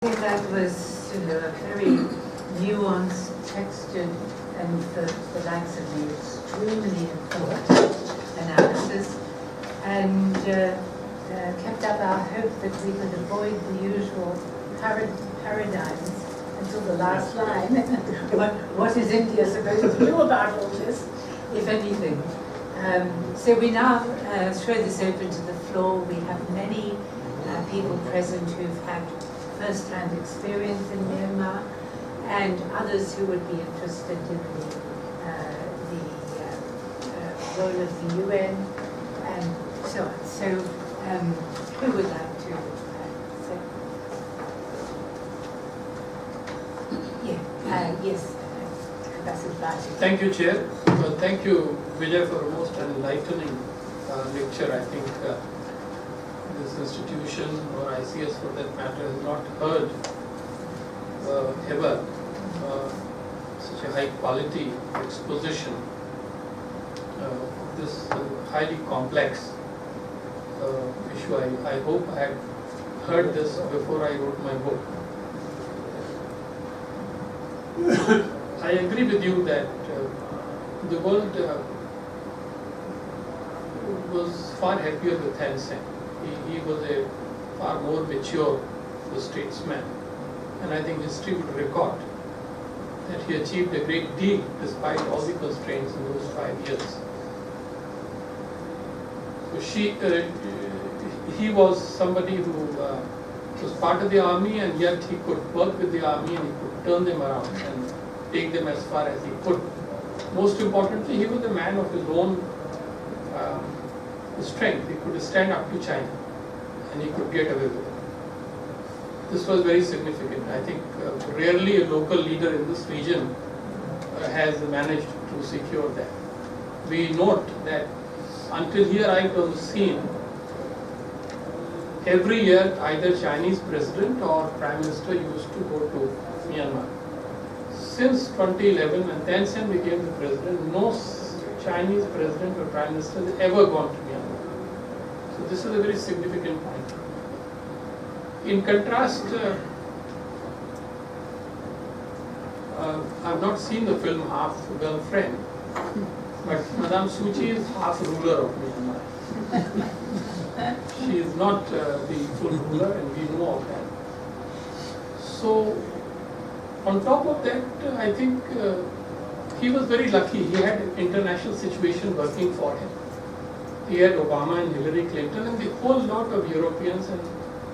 That was a very nuanced, textured, and for the likes of me, extremely important analysis, and kept up our hope that we could avoid the usual paradigms until the last line. What is India supposed to do about all this, if anything? So we now throw this open to the floor. We have many people present who've had first-hand experience in Myanmar, and others who would be interested in the role of the UN and so on. So, who would like to say? Yeah, yes, Ambassador Vijay. Thank you, Chair. Well, thank you, Vijay, for a most enlightening lecture. I think this institution, or ICS for that matter, has not heard ever such a high quality exposition of this highly complex issue. I hope I had heard this before I wrote my book. I agree with you that the world was far happier with Thein Sein. He was a far more mature statesman, and I think history would record that he achieved a great deal despite all the constraints in those 5 years. So he was somebody who was part of the army, and yet he could work with the army and he could turn them around and take them as far as he could. Most importantly, he was a man of his own strength. He could stand up to China and he could get away with it. This was very significant. I think rarely a local leader in this region has managed to secure that. We note that until he arrived on the scene, every year either Chinese president or prime minister used to go to Myanmar. Since 2011, when Thein Sein became the president, no Chinese president or prime minister has ever gone to Myanmar. So this is a very significant point. In contrast, I've not seen the film Half Girlfriend, but Madame Suu Kyi is half ruler of Myanmar. She is not the full ruler, and we know of that. So, on top of that, I think he was very lucky. He had an international situation working for him. He had Obama and Hillary Clinton and the whole lot of Europeans and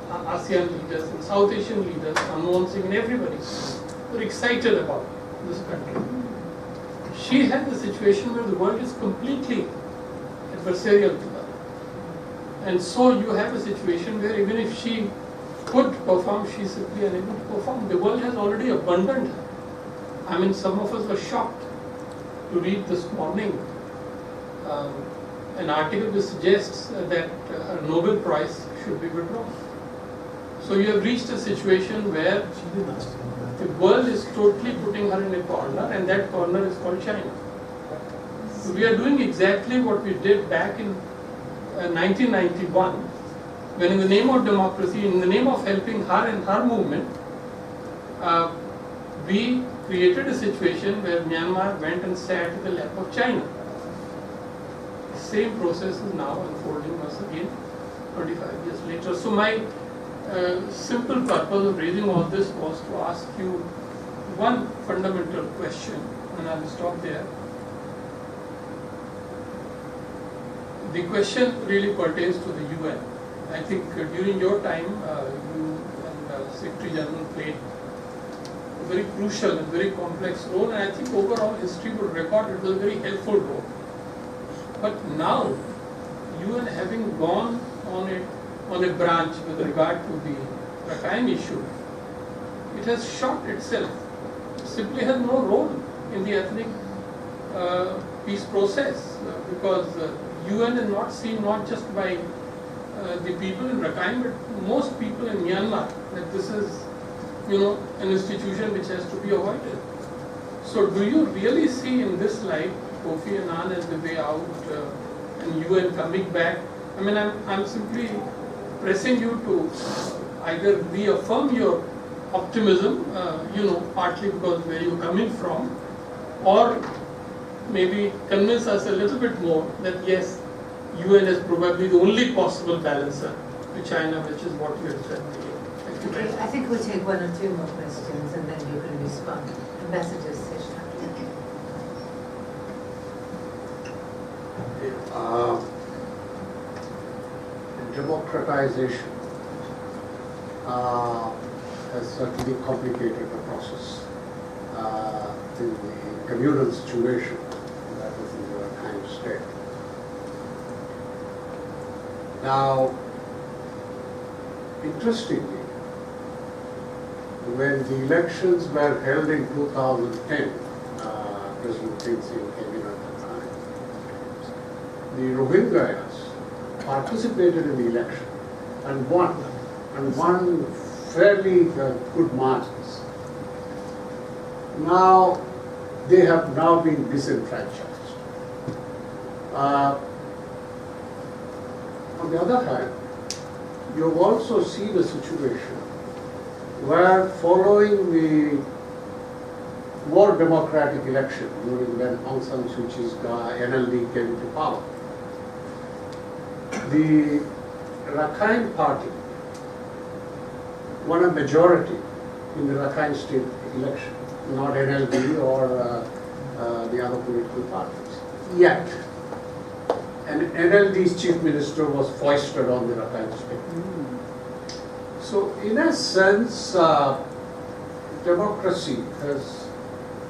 ASEAN leaders and South Asian leaders, Manmohan Singh and everybody were excited about this country. She had the situation where the world is completely adversarial to her. And so you have a situation where even if she could perform, she is simply unable to perform. The world has already abandoned her. I mean, some of us were shocked to read this morning an article which suggests that a Nobel Prize should be withdrawn. So you have reached a situation where the world is totally putting her in a corner, and that corner is called China. So we are doing exactly what we did back in 1991, when in the name of democracy, in the name of helping her and her movement, we created a situation where Myanmar went and sat at the lap of China. The same process is now unfolding once again, 25 years later. So my simple purpose of raising all this was to ask you one fundamental question, and I will stop there. The question really pertains to the UN. I think during your time, you and Secretary General played a very crucial and very complex role, and I think overall history would record it was a very helpful role. But now, UN having gone on a branch with regard to the Rakhine issue, it has shot itself. It simply has no role in the ethnic peace process, because UN is not seen not just by the people in Rakhine, but most people in Myanmar, that this is, an institution which has to be avoided. So do you really see in this light Kofi Annan as the way out and UN coming back? I mean, I'm simply pressing you to either reaffirm your optimism, partly because where you're coming from, or maybe convince us a little bit more that yes, UN is probably the only possible balancer to China, which is what you have said. Thank you very Okay, much. I think we'll take one or two more questions and then you can respond. Ambassador Seshna. Democratization has certainly complicated the process in the communal situation that is in the Rakhine state. Now, interestingly, when the elections were held in 2010, President Thein Sein came in at the time, the Rohingyas participated in the election and won fairly good margins. Now, they have now been disenfranchised. On the other hand, you have also seen a situation where following the more democratic election during when Aung San Suu Kyi's NLD came to power, the Rakhine Party won a majority in the Rakhine state election, not NLD or the other political parties. Yet, an NLD's chief minister was foisted on the Rakhine state. So, in a sense, democracy has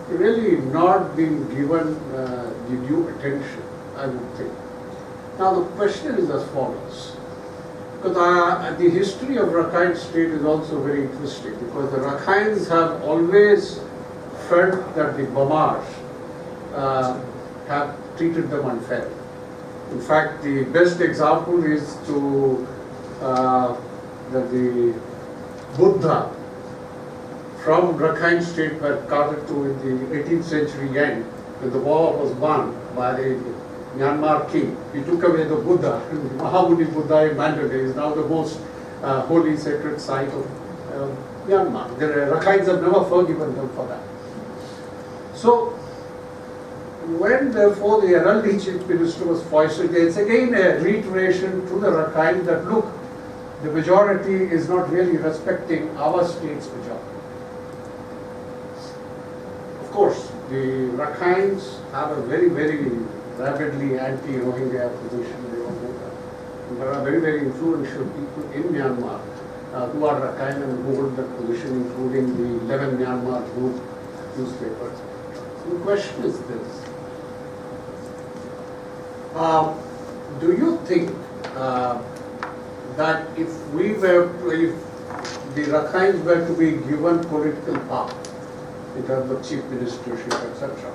really not been given the due attention, I would think. Now, the question is as follows. Because the history of Rakhine state is also very interesting, because the Rakhines have always felt that the Bamars have treated them unfairly. In fact, the best example is that the Buddha from Rakhine state were carted to in the 18th century end, when the war was won by the Myanmar king. He took away the Buddha, and Mahamuni Buddha in Mandalay is now the most holy sacred site of Myanmar. The Rakhines have never forgiven them for that. So, when therefore the NLD chief minister was foisted, it's again a reiteration to the Rakhine that look, the majority is not really respecting our state's majority. Of course, the Rakhines have a very, very rapidly anti-Rohingya position. They all know that. And there are very, very influential people in Myanmar who are Rakhine and who hold that position, including the 11 Myanmar group newspapers. So the question is this. Do you think that if the Rakhines were to be given political power in terms of chief ministership, etc.,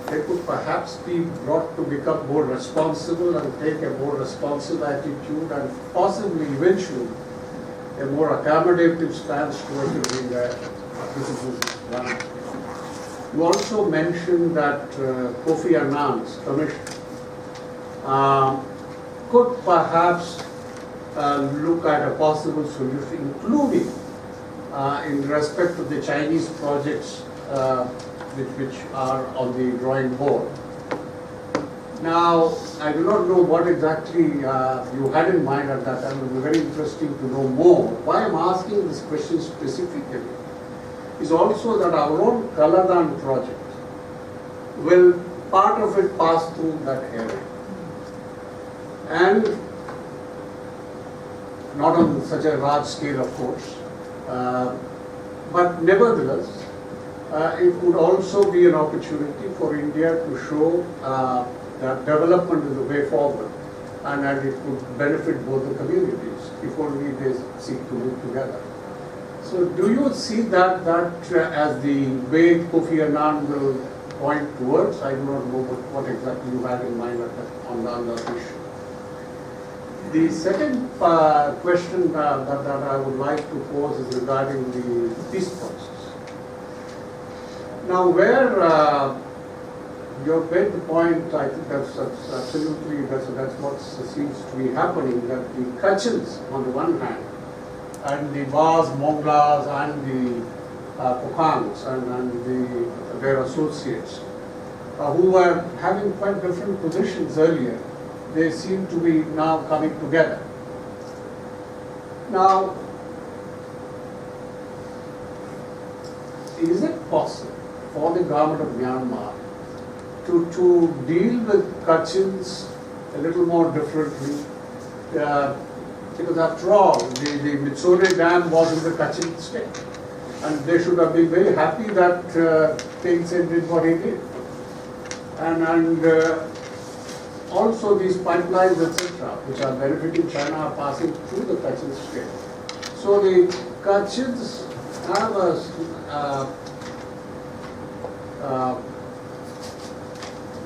they could perhaps be brought to become more responsible and take a more responsive attitude and possibly eventually a more accommodative stance towards the Rohingya? This is one. You also mentioned that Kofi Annan's commission could perhaps look at a possible solution, including in respect to the Chinese projects which are on the drawing board. Now, I do not know what exactly you had in mind at that time. It would be very interesting to know more. Why I'm asking this question specifically is also that our own Kaladan project will part of it pass through that area. And not on such a large scale, of course, but nevertheless, it would also be an opportunity for India to show that development is the way forward, and that it would benefit both the communities if only they seek to live together. So, do you see that as the way Kofi Annan will point towards? I do not know what exactly you had in mind on that issue. The second question that I would like to pose is regarding the peace process. Now, where you have made the point, I think that's absolutely, that's what seems to be happening, that the Kachins, on the one hand, and the Bas, Monglas and the Kokangs and their associates, who were having quite different positions earlier, they seem to be now coming together. Now, is it possible for the government of Myanmar to deal with Kachins a little more differently? Because after all, the Mitsore Dam was in the Kachin state, and they should have been very happy that Thein Sein did what he did. And also these pipelines, etc., which are benefiting China, are passing through the Kachin state. So the Kachins have a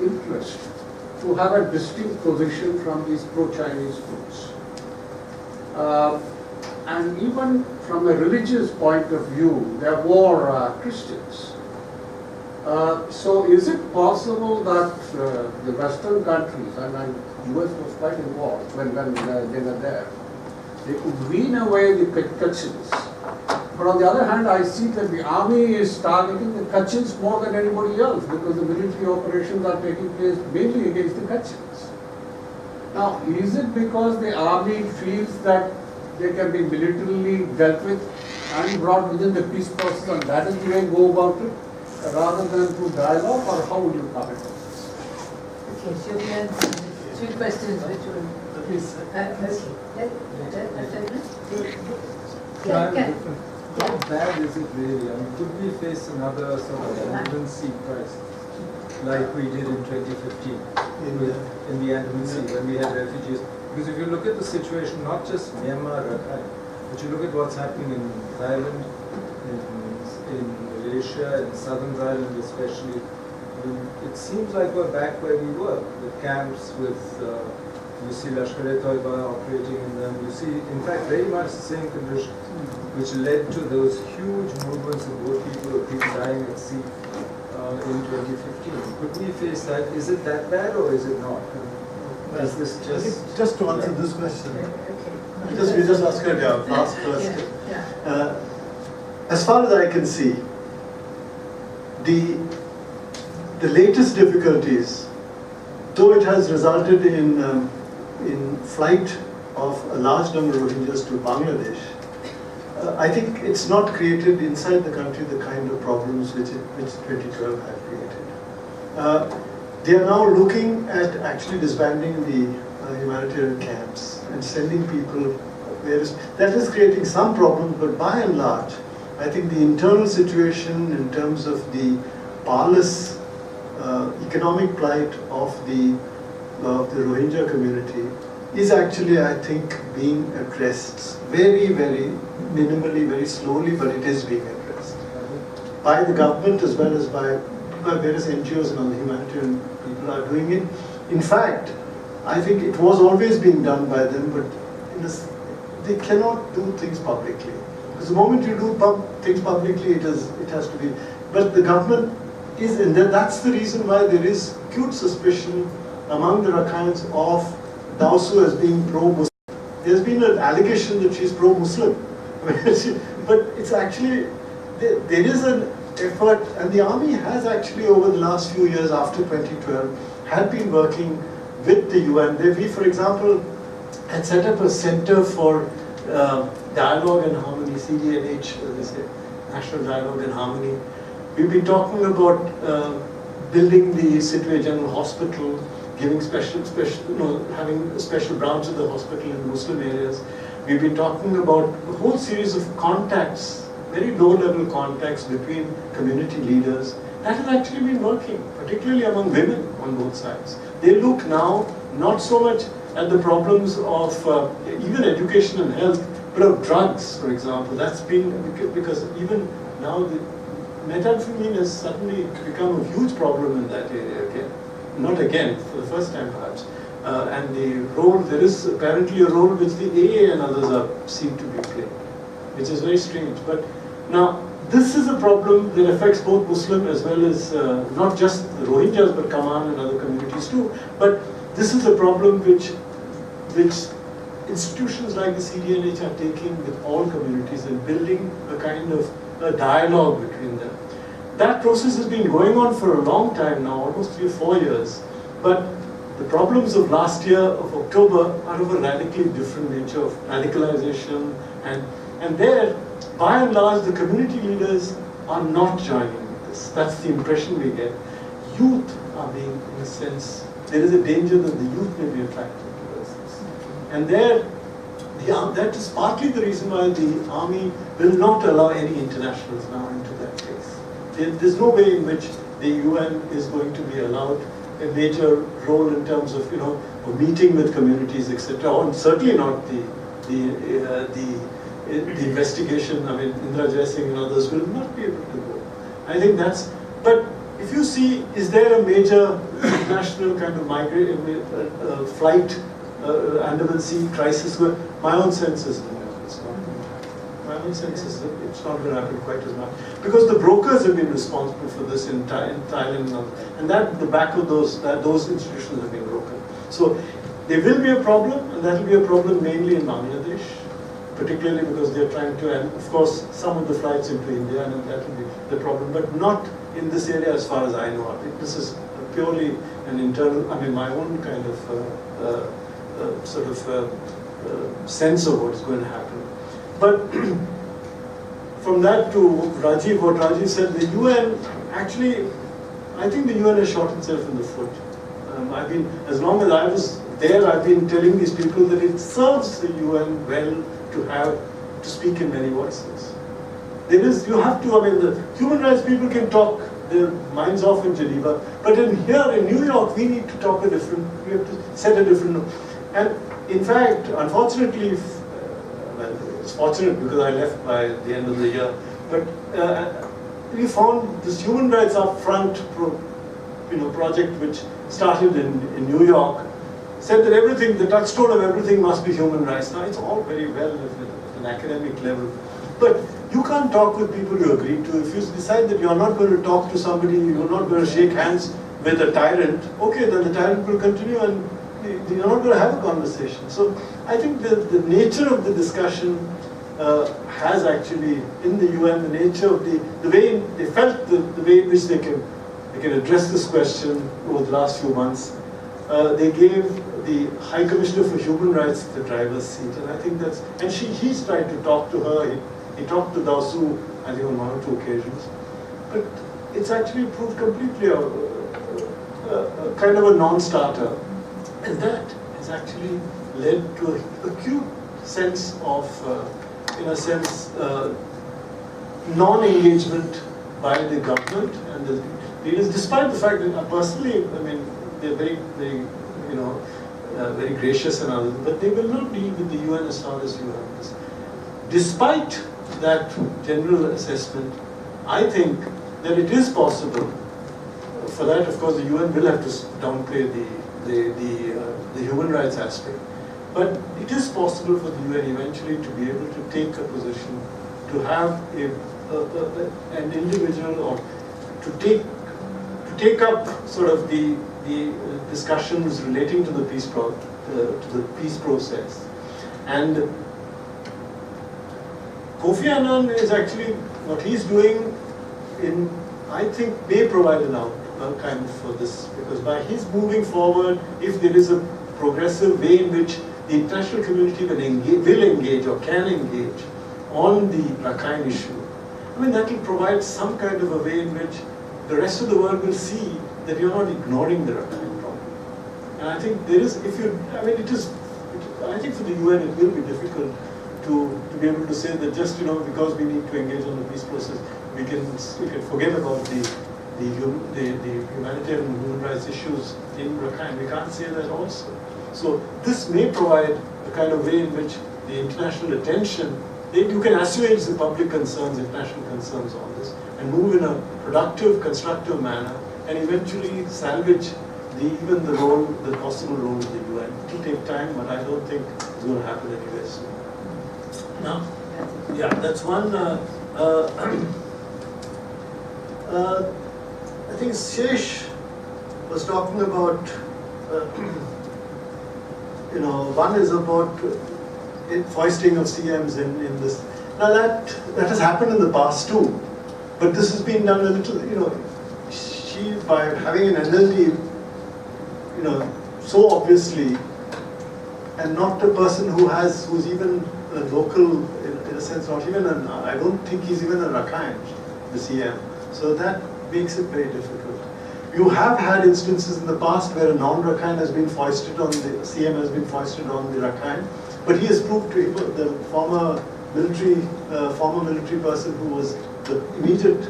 interest to have a distinct position from these pro-Chinese groups. And even from a religious point of view, they are more Christians. So is it possible that the Western countries, and US was quite involved when they were there, they could wean away the Kachins? But on the other hand, I see that the army is targeting the Kachins more than anybody else, because the military operations are taking place mainly against the Kachins. Now, is it because the army feels that they can be militarily dealt with and brought within the peace process, and that is the way to go about it, rather than through dialogue, or how would you comment on this? Okay, so we answer the two questions which were... Please. How bad is it really? I mean, could we face another sort of Andaman Sea crisis like we did in 2015 in the Andaman Sea when we had refugees? Because if you look at the situation, not just Myanmar, but you look at what's happening in Thailand, in Malaysia, in southern Thailand especially, I mean, it seems like we're back where we were, with camps, with you see Lashkar-e-Toiba operating in them. You see, in fact, very much the same conditions, which led to those huge movements of boat people dying at sea in 2015. Could we face that? Is it that bad or is it not? Is this just to answer this question, Okay. we just asked her last first. As far as I can see, the latest difficulties, though it has resulted in flight of a large number of Rohingyas to Bangladesh, I think it's not created inside the country the kind of problems which 2012 had created. They are now looking at actually disbanding the humanitarian camps and sending people various. That is creating some problems, but by and large, I think the internal situation in terms of the parlous economic plight of the Rohingya community is actually, I think, being addressed very, very minimally, very slowly, but it is being addressed by the government as well as by various NGOs and other humanitarian people are doing it. In fact, I think it was always being done by them, but they cannot do things publicly. Because the moment you do things publicly, it has to be. But the government is, and that's the reason why there is acute suspicion among the Rakhines of Dao Su as being pro-Muslim. There's been an allegation that she's pro-Muslim. But it's actually, there is an effort, and the army has actually over the last few years after 2012 had been working with the UN. We, for example, had set up a center for dialogue and harmony, CDNH, they say, National Dialogue and Harmony. We've been talking about building the Sidway General Hospital, giving having a special branch of the hospital in Muslim areas. We've been talking about a whole series of contacts, very low-level contacts between community leaders. That has actually been working, particularly among women on both sides. They look now not so much at the problems of even education and health, but of drugs, for example. That's been, because even now the methamphetamine has suddenly become a huge problem in that area again. Not again, for the first time perhaps. And the role, there is apparently a role which the AA and others seem to be playing, which is very strange. But now, this is a problem that affects both Muslim as well as not just the Rohingyas, but Kaman and other communities too. But this is a problem which institutions like the CDNH are taking with all communities and building a kind of a dialogue between them. That process has been going on for a long time now, almost 3 or 4 years. But the problems of last year, of October, are of a radically different nature of radicalization. And there, by and large, the community leaders are not joining with this. That's the impression we get. Youth are being, in a sense, there is a danger that the youth may be attracted towards this. And there, that is partly the reason why the army will not allow any internationals now into that case. There's no way in which the UN is going to be allowed a major role in terms of, meeting with communities, etc. Or certainly not the investigation. I mean, Indra Jaising and others will not be able to go. I think that's. But if you see, is there a major international kind of flight Andaman Sea crisis? My own sense is no, it's not. My own sense is that it's not going to happen quite as much because the brokers have been responsible for this in Thailand, and that the back of those institutions have been broken. So there will be a problem, and that will be a problem mainly in Bangladesh, particularly because they're trying to, and of course some of the flights into India, and that will be the problem, but not in this area as far as I know. I think this is purely an internal, I mean, my own kind of sense of what's going to happen. But from that to Rajiv, what Rajiv said, the UN, actually, I think the UN has shot itself in the foot. As long as I was there, I've been telling these people that it serves the UN well to speak in many voices. You have to, the human rights people can talk their minds off in Geneva, but here in New York, we need to talk we have to set a different, and in fact, unfortunately, it's fortunate because I left by the end of the year, but we found this human rights upfront project which started in New York, said that everything, the touchstone of everything must be human rights. Now it's all very well at an academic level, but you can't talk with people you agree to. If you decide that you're not going to talk to somebody, you're not going to shake hands with a tyrant, okay, then the tyrant will continue and you're not going to have a conversation. So I think the nature of the discussion has actually, in the UN, the nature of the way they felt, the way in which they can address this question over the last few months. They gave the High Commissioner for Human Rights the driver's seat, and I think that's, and he's tried to talk to her. He talked to Dasu, I think, on 1 or 2 occasions, but it's actually proved completely a kind of a non-starter, and that has actually led to an acute sense of, in a sense, non-engagement by the government and the leaders, despite the fact that personally, they're very, very, very gracious and others, but they will not deal with the UN as far as you have this. Despite that general assessment, I think that it is possible. For that, of course, the UN will have to downplay the human rights aspect. But it is possible for the UN eventually to be able to take a position, to have an individual, or to take up sort of the discussions relating to the peace process. And Kofi Annan is actually, what he's doing I think may provide an outcome for this, because by his moving forward, if there is a progressive way in which the international community will engage or can engage on the Rakhine issue, that will provide some kind of a way in which the rest of the world will see that you're not ignoring the Rakhine problem. And I think there is, I think for the UN it will be difficult to be able to say that just, because we need to engage on the peace process, we can forget about the humanitarian and human rights issues in Rakhine. We can't say that also. So this may provide a kind of way in which the international attention, you can assuage the public concerns, international concerns on this, and move in a productive, constructive manner, and eventually salvage even the possible role of the UN. It will take time, but I don't think it's going to happen anyway soon. Now, yeah, that's one. I think Shesh was talking about, one is about foisting of CMs in this. Now that has happened in the past too, but this has been done a little, she, by having an NLD, so obviously, and not a person who's even a local, in a sense, not even I don't think he's even a Rakhine, the CM. So that makes it very difficult. You have had instances in the past where a non-Rakhine has been foisted on the CM has been foisted on the Rakhine, but he has proved to the former military person who was the immediate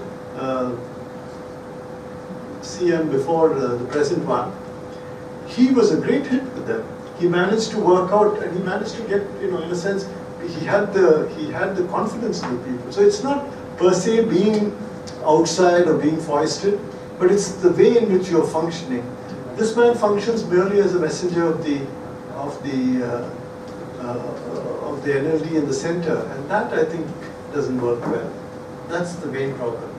CM before the present one. He was a great hit with them. He managed to work out, and he managed to get, in a sense, he had the confidence of the people. So it's not per se being outside or being foisted, but it's the way in which you're functioning. This man functions merely as a messenger of the NLD in the center, and that I think doesn't work well. That's the main problem.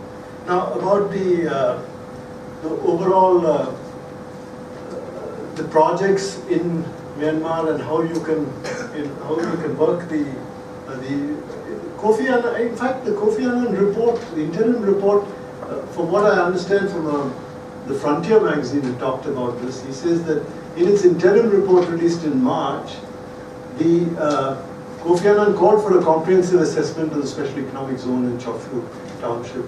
Now about the overall the projects in Myanmar and how you can work the Kofi Annan. In fact, the Kofi Annan report, the interim report, from what I understand from the Frontier magazine, it talked about this. He says that in its interim report released in March, the Kofi Annan called for a comprehensive assessment of the special economic zone in Chokfu Township,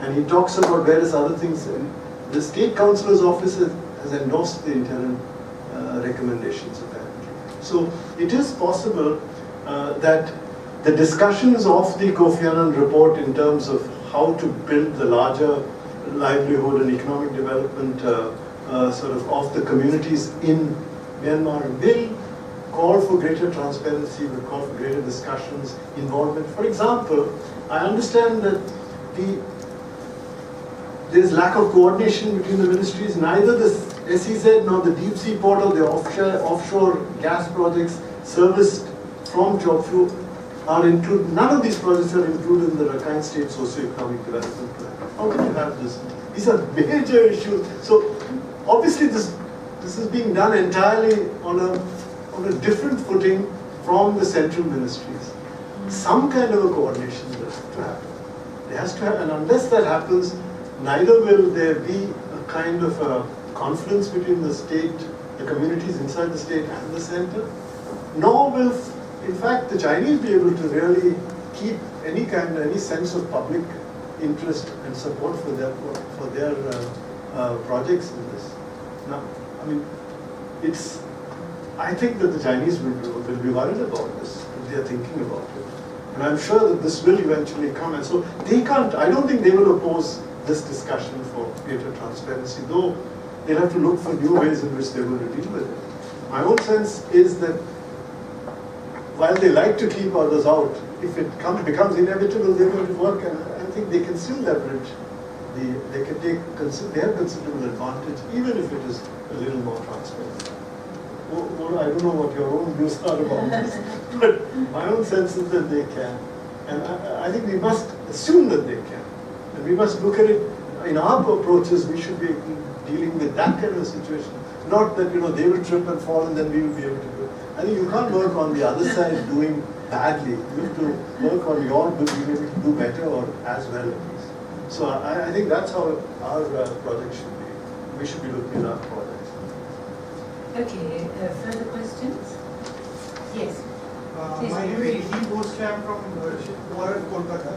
and he talks about various other things. And the State Councillor's office has endorsed the interim recommendations apparently. So it is possible that the discussions of the Kofi Annan report in terms of how to build the larger livelihood and economic development of the communities in Myanmar will call for greater transparency, will call for greater discussions, involvement. For example, I understand that there's lack of coordination between the ministries. Neither the SEZ nor the deep sea port or the offshore gas projects serviced from Chokfu are included. None of these projects are included in the Rakhine State Socio-Economic Development Plan. How can you have this? These are major issues. So obviously this is being done entirely on a different footing from the central ministries. Some kind of a coordination has to happen. There has to happen, and unless that happens, neither will there be a kind of a confluence between the state, the communities inside the state and the center, nor will, in fact, the Chinese be able to really keep any sense of public interest and support for their projects in this. Now, I mean, I think that the Chinese will be worried about this if they are thinking about it. And I'm sure that this will eventually come. And so they can't, I don't think they will oppose this discussion for greater transparency, though they'll have to look for new ways in which they're going to deal with it. My own sense is that while they like to keep others out, if it becomes inevitable, they're going to work, and I think they can still leverage they have considerable advantage, even if it is a little more transparent. Well, I don't know what your own views are about this, but my own sense is that they can. And I think we must assume that they can. And we must look at it, in our approaches, we should be dealing with that kind of situation. Not that, they will trip and fall and then we will be able to do it. I think you can't work on the other side doing badly. You have to work on your being able to do better or as well at least. So I think that's how our project should be. We should be looking at our projects. Okay, further questions? Yes. Please My name is Vijay, I'm from Kolkata.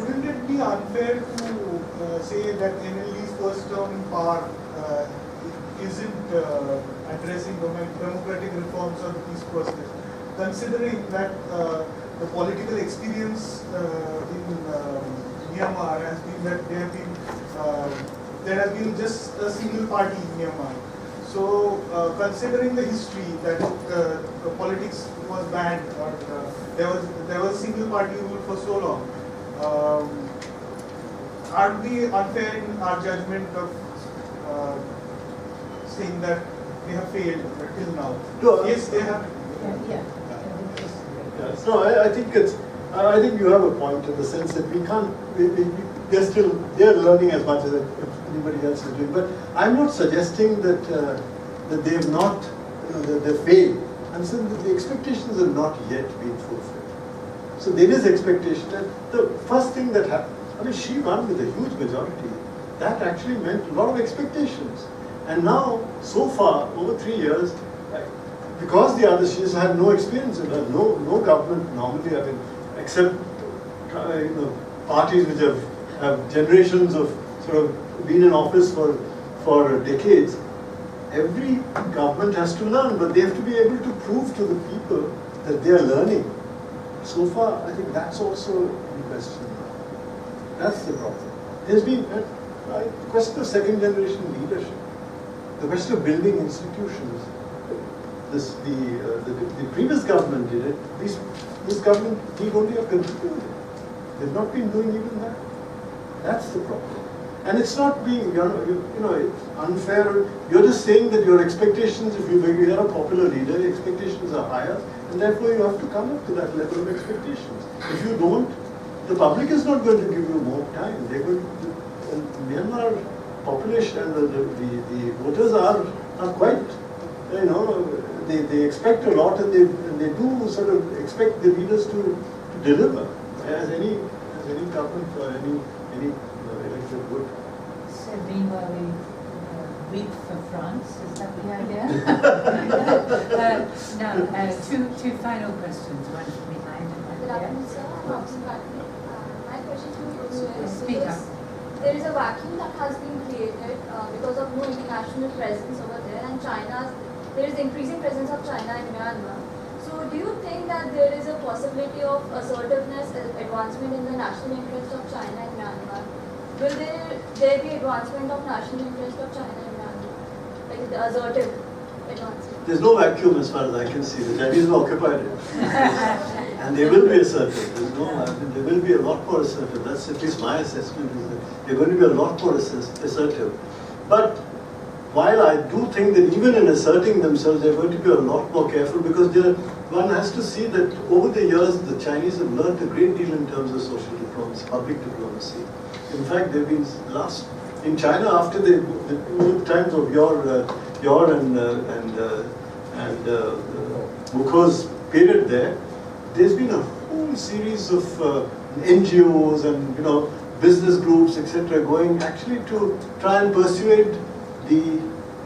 Wouldn't it be unfair to say that NLD's first term in power isn't addressing democratic reforms or peace process, considering that the political experience in Myanmar has been that there has been just a single party in Myanmar. So, considering the history that politics was banned, or there was single party rule for so long, aren't we unfair in our judgment of saying that they have failed till now? No, yes, they have. Yeah. Yes. No, I think I think you have a point in the sense that we can't. They're learning as much as anybody else is doing. But I'm not suggesting that that they have not, that they failed. I'm saying that the expectations have not yet been fulfilled. So there is expectation, and the first thing that happened, I mean, she won with a huge majority. That actually meant a lot of expectations. And now, so far, over 3 years, because the other, she's had no experience in that, no government normally, I mean, except parties which have generations of sort of been in office for decades. Every government has to learn, but they have to be able to prove to the people that they are learning. So far, I think that's also in question. That's the problem. There's been the question of second generation leadership, the question of building institutions. The previous government did it. This government need only have continued it. They've not been doing even that. That's the problem. And it's not being, it's unfair. You're just saying that your expectations, if you're a popular leader, your expectations are higher, and therefore you have to come up to that level of expectations. If you don't, the public is not going to give you more time. They're going to, Myanmar population and the voters are quite, they expect a lot, and they do sort of expect the leaders to deliver, as any government or any elected would. So meanwhile, we weep for France, is that the idea? Now, two final questions, one from behind and one Good here. afternoon, sir. I'm Roxy Patni. My question to you is, Speak up. there is a vacuum that has been created because of no international presence over there, and there is increasing presence of China in Myanmar. So do you think that there is a possibility of assertiveness, advancement in the national interest of China in Myanmar? Will there be advancement of national interest of China in Myanmar? Like the assertive advancement? There's no vacuum as far as I can see. The Chinese have occupied it. And they will be assertive. There will be a lot more assertive. That's at least my assessment, is that they're going to be a lot more assertive. But while I do think that even in asserting themselves, they're going to be a lot more careful, because one has to see that over the years, the Chinese have learned a great deal in terms of social diplomacy, public diplomacy. In fact, they've been in China after the times of your and Mukho's period there. There's been a whole series of NGOs and business groups, etc., going actually to try and persuade the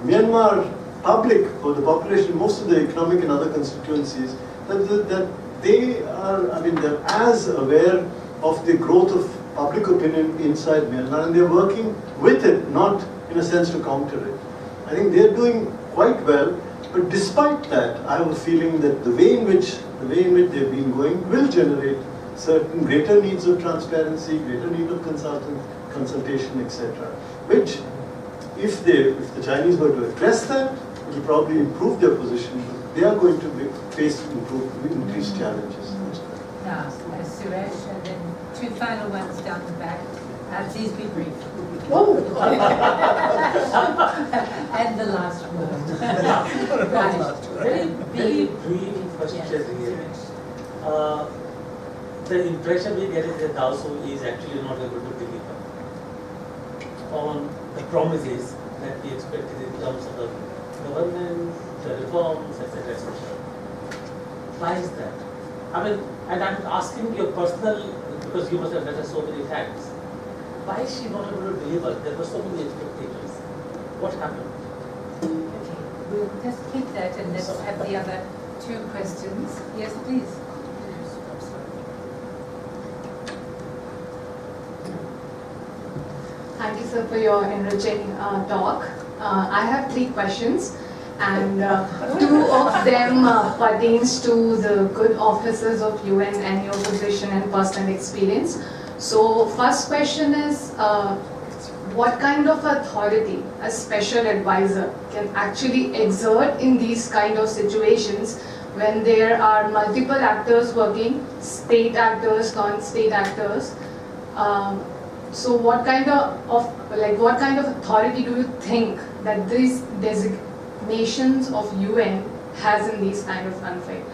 Myanmar public, or the population, most of the economic and other constituencies, that they are, they're as aware of the growth of public opinion inside Myanmar, and they're working with it, not in a sense to counter it. I think they're doing quite well, but despite that, I have a feeling that the way in which they've been going will generate certain greater needs of transparency, greater need of consultation, etc., which, if the Chinese were to address that, it will probably improve their position. They are going to face increased challenges. Now, Suresh, and then two final ones down the back. Please be brief. And the last word. Right. Very brief question here. The impression we get is that Daoso is actually not able to deliver on the promises that we expected in terms of the governance, the reforms, etc., etc. Why is that? And I'm asking your personal, because you must have met her so many times. Why is she not able to deliver? There were so many expectations. What happened? Okay, we'll just keep that and let's have the other two questions. Yes, please. Thank you, sir, for your enriching talk. I have 3 questions, and 2 of them pertains to the good offices of UN and your position and personal experience. So, first question is, what kind of authority a special advisor can actually exert in these kind of situations when there are multiple actors working, state actors, non-state actors? So what kind of authority do you think that these designations of UN has in these kind of conflict?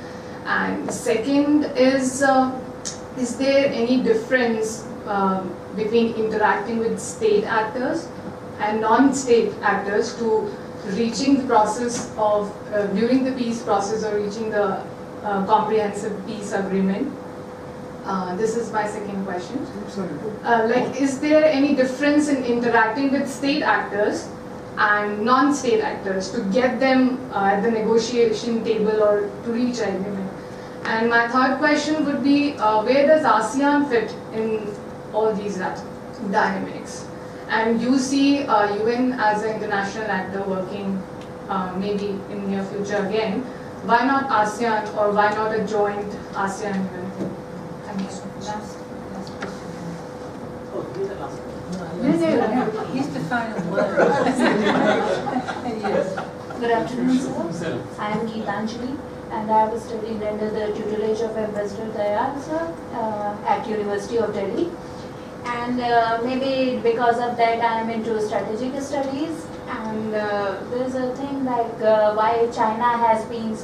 And second is there any difference between interacting with state actors and non-state actors to reaching the process of, during the peace process or reaching the comprehensive peace agreement? This is my second question. Like, is there any difference in interacting with state actors and non-state actors to get them at the negotiation table or to reach an agreement? And my third question would be, where does ASEAN fit in all these dynamics? And you see UN as an international actor working maybe in near future again. Why not ASEAN, or why not a joint ASEAN-UN thing? Thank you so much. Last question. Oh, here's the last one. No, he's the final word. Yes. Good afternoon, sir. Himself. I am Geetanjali, and I was studying under the tutelage of Ambassador Dayal, sir, at University of Delhi. And maybe because of that, I am into strategic studies. And there's a thing like why China has been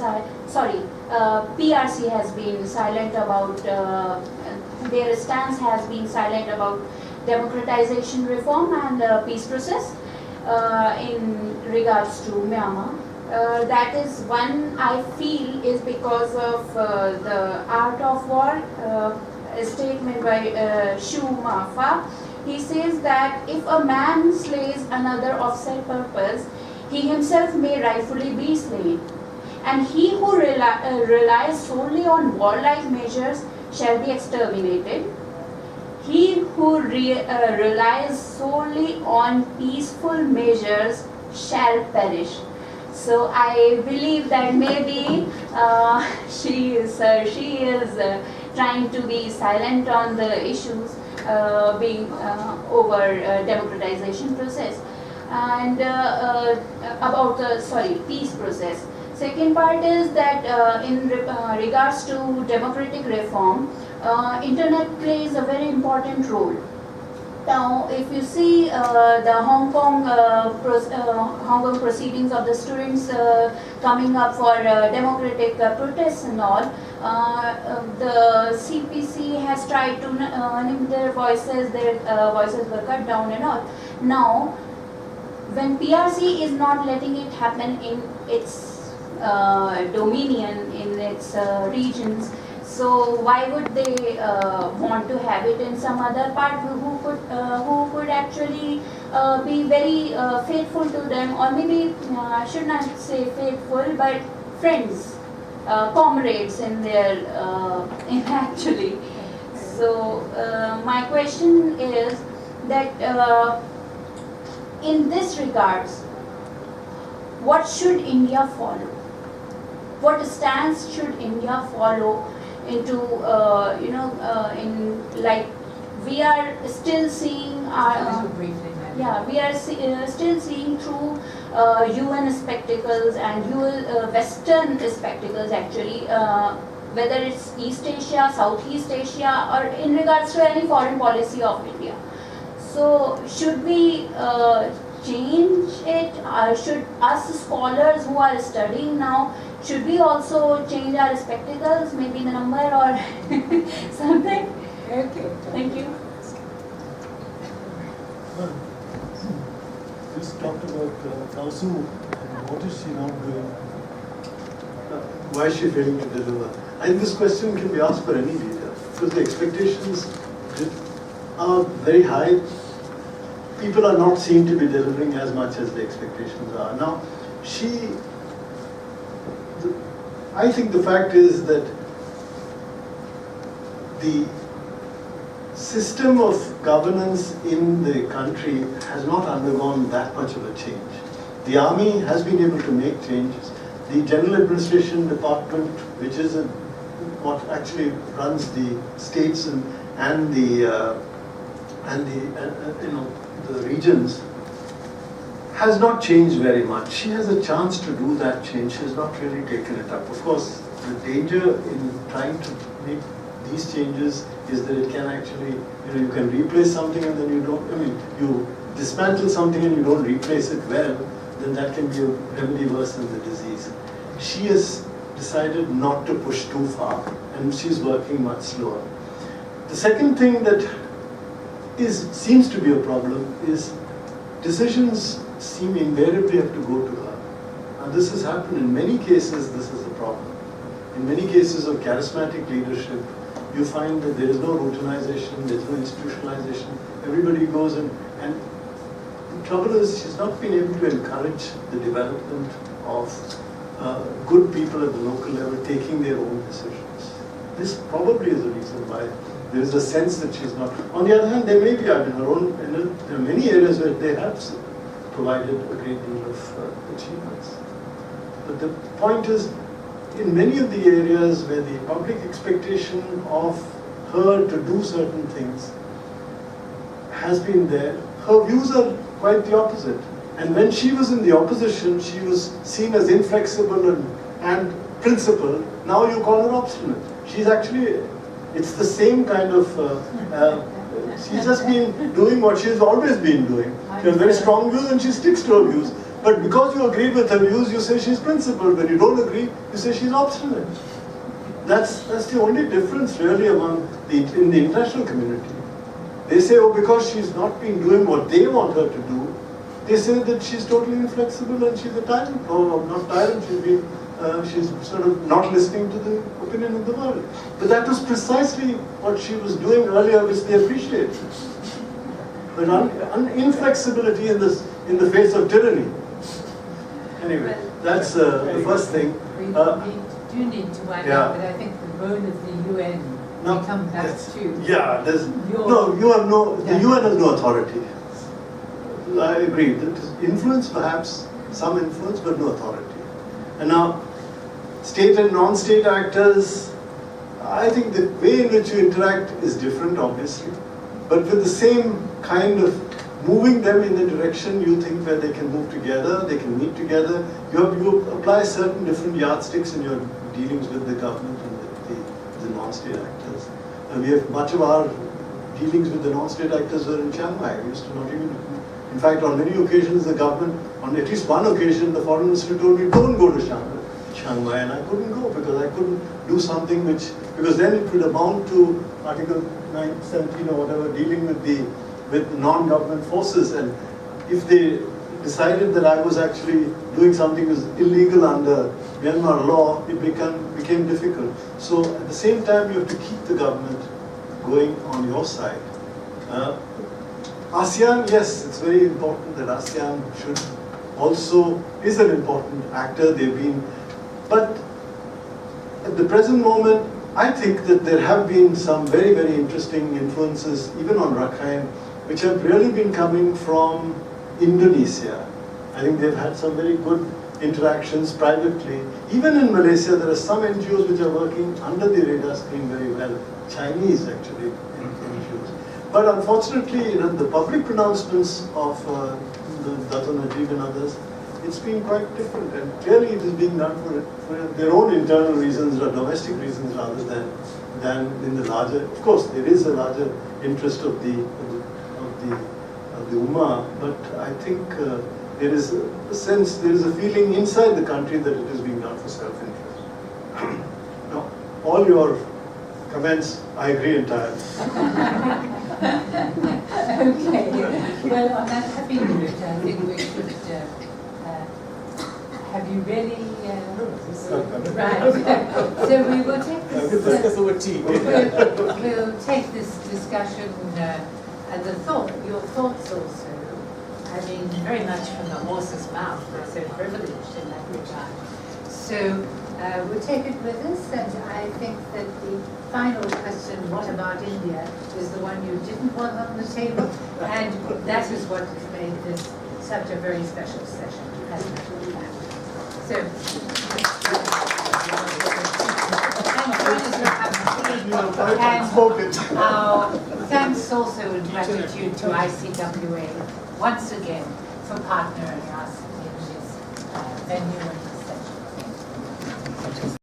PRC has been silent about their stance has been silent about democratization reform and peace process in regards to Myanmar. That is one I feel is because of the Art of War statement by Shu Mafa. He says that if a man slays another of said purpose, he himself may rightfully be slain. And he who relies solely on warlike measures shall be exterminated. He who relies solely on peaceful measures shall perish. So I believe that maybe she is trying to be silent on the issues being over democratization process and about peace process. Second part is that in regards to democratic reform, internet plays a very important role. Now, if you see the Hong Kong proceedings of the students coming up for democratic protests and all, the CPC has tried to limit their voices were cut down and all. Now, when PRC is not letting it happen in its dominion, in its regions, so why would they want to have it in some other part who could actually be very faithful to them, or maybe I should not say faithful, but friends, comrades in their actually. So my question is that in this regards, what should India follow? What stance should India follow into in like we are still seeing our we are still seeing through UN spectacles and Western spectacles actually, whether it's East Asia, Southeast Asia, or in regards to any foreign policy of India. So should we change it? Should us scholars who are studying now, should we also change our spectacles, maybe the number or something? Okay. Thank you. Just talked about Kausu, and what is she now doing? Why is she failing to deliver? I think this question can be asked for any leader, because the expectations are very high. People are not seen to be delivering as much as the expectations are. Now, I think the fact is that the system of governance in the country has not undergone that much of a change. The army has been able to make changes. The General Administration Department, which is what actually runs the states and the regions, has not changed very much. She has a chance to do that change. She has not really taken it up. Of course, the danger in trying to make these changes is that it can actually, you can replace something and then you don't, you dismantle something and you don't replace it well, then that can be a remedy worse than the disease. She has decided not to push too far, and she's working much slower. The second thing that seems to be a problem is decisions seem invariably have to go to her. And this has happened in many cases. This is a problem. In many cases of charismatic leadership, you find that there is no routinization, there is no institutionalization. Everybody goes and the trouble is she's not been able to encourage the development of good people at the local level taking their own decisions. This probably is the reason why there is a sense that she's not. On the other hand, there may be in her own, there are many areas where they have provided a great deal of achievements. But the point is, in many of the areas where the public expectation of her to do certain things has been there, her views are quite the opposite. And when she was in the opposition, she was seen as inflexible and principled. Now you call her obstinate. She's actually, it's the same kind of, she's just been doing what she's always been doing. She has very strong views and she sticks to her views. But because you agree with her views, you say she's principled. When you don't agree, you say she's obstinate. That's the only difference really in the international community. They say, oh, because she's not been doing what they want her to do, they say that she's totally inflexible and she's a tyrant. Or not tyrant, she's sort of not listening to the opinion of the world. But that was precisely what she was doing earlier, which they appreciate. But inflexibility in the face of tyranny. Anyway, that's the first thing. We do need to wind up, but I think the role of the UN will come back to. Yeah, the UN has no authority. I agree. Influence, perhaps, some influence, but no authority. And now, state and non-state actors, I think the way in which you interact is different, obviously, but with the same kind of moving them in the direction you think where they can move together, they can meet together. You apply certain different yardsticks in your dealings with the government and the non-state actors. We have much of our dealings with the non-state actors were in Shanghai. We used to not even. In fact, on many occasions, the government, on at least one occasion, the foreign minister told me, don't go to Shanghai, and I couldn't go because I couldn't do something because then it would amount to Article 917 or whatever, dealing with non-government forces, and if they decided that I was actually doing something that was illegal under Myanmar law, it became difficult. So at the same time, you have to keep the government going on your side. ASEAN, yes, it's very important that ASEAN is an important actor. They've been, but at the present moment, I think that there have been some very, very interesting influences, even on Rakhine, which have really been coming from Indonesia. I think they've had some very good interactions privately. Even in Malaysia, there are some NGOs which are working under the radar screen very well. Chinese, actually, NGOs. But unfortunately, the public pronouncements of Dato' Najib and others, it's been quite different. And clearly it is being done for their own internal reasons or domestic reasons rather than in the larger. Of course, there is a larger interest of the Ummah, but I think there is a sense, there is a feeling inside the country that it is being done for self-interest. Now, all your comments, I agree entirely. Okay. Well, on that happy note, I think we should have you ready? Right. So we will take this. Discuss over tea. We'll take this discussion and your thoughts also. I mean, very much from the horse's mouth. We're so privileged in that regard. So we'll take it with us, and I think that the final question, what about India, is the one you didn't want on the table, and that is what has made this such a very special session. So, and our thanks also and gratitude to ICWA once again for partnering us in this venue and this session.